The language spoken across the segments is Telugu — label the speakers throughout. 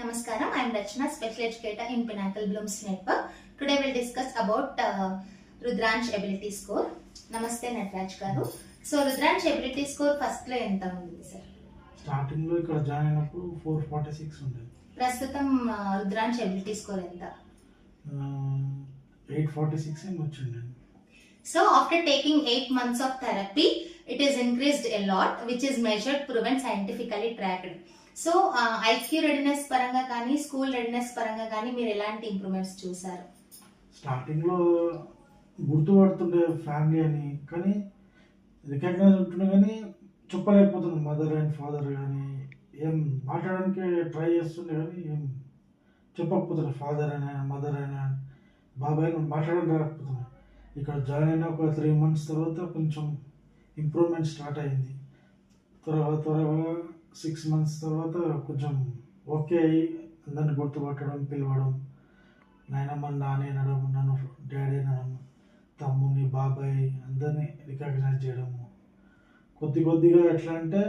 Speaker 1: Namaskaram, I am Rachna, Special Educator in Pinnacle Blooms Network. Today we will discuss about Rudransh Ability Score. Namaste Natraj garu. So Rudransh Ability Score first లో ఎంత ఉంది సార్?
Speaker 2: స్టార్టింగ్ లో ఇక్కడ జాయిన్ అయినప్పుడు 446 ఉండేది.
Speaker 1: ప్రస్తుతం Rudransh Ability Score ఎంత?
Speaker 2: 846 అని వచ్చింది.
Speaker 1: So after taking 8 months of therapy, it is increased a lot, which is measured, proven, scientifically tracked. So IQ readiness పరంగా కానీ స్కూల్ రెడీనెస్ పరంగా కానీ మీరు ఎలాంటి ఇంప్రూవ్మెంట్స్ చూసారు?
Speaker 2: స్టార్టింగ్ లో గుర్తుపడుతుండే ఫ్యామిలీ అని, కానీ రికగ్నైజ్ ఉంటుండే కానీ చెప్పలేకపోతుండే. మదర్ అండ్ ఫాదర్ కానీ ఏం మాట్లాడడానికి ట్రై చేస్తుండే కానీ ఏం చెప్పకపోతుండే. ఫాదర్ అయినా మదర్ అయినా బాబాయ్ అయినా మాట్లాడడానికి రాకపోతుండే. ఇక్కడ జాయిన్ అయిన ఒక 3 months తర్వాత కొంచెం ఇంప్రూవ్మెంట్ స్టార్ట్ అయింది. త్వరగా 6 months తర్వాత కొంచెం ఓకే అయ్యి అందరిని గుర్తుపట్టడం, పిలవడం, నాయనమ్మ నాని అనడం, నన్ను డాడీ అనడం, తమ్ముని బాబాయ్ అందరినీ రికగ్నైజ్ చేయడము. కొద్దిగా ఎట్లా అంటే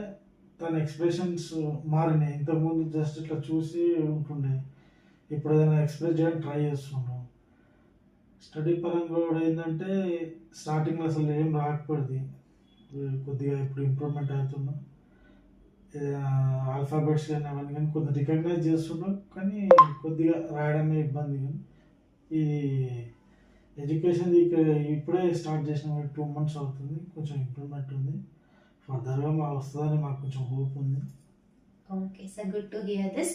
Speaker 2: తన ఎక్స్ప్రెషన్స్ మారినాయి. ఇంతకుముందు జస్ట్ ఇట్లా చూసి ఉంటుండే, ఇప్పుడు ఏదైనా ఎక్స్ప్రెస్ చేయడానికి ట్రై చేస్తున్నాం. స్టడీ పరంగా కూడా ఏంటంటే స్టార్టింగ్లో అసలు ఏం రాకపోయింది, కొద్దిగా ఇప్పుడు ఇంప్రూవ్మెంట్ అవుతున్నాం. ఆల్ఫాబెట్స్ కానీ అవన్నీ కానీ కొద్దిగా రికగ్నైజ్ చేస్తున్నాం, కానీ కొద్దిగా రాయడమే ఇబ్బంది. కానీ ఇది ఎడ్యుకేషన్ ఇప్పుడే స్టార్ట్ చేసిన 2 months అవుతుంది. కొంచెం ఇంప్రూవ్మెంట్ ఉంది. ఫర్దర్గా వస్తుందని మాకు కొంచెం హోప్ ఉంది.
Speaker 1: Okay, so good to hear this.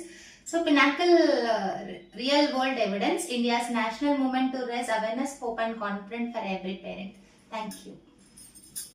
Speaker 1: So Pinnacle real world evidence, India's national movement to raise awareness, hope and confidence for every parent. Thank you.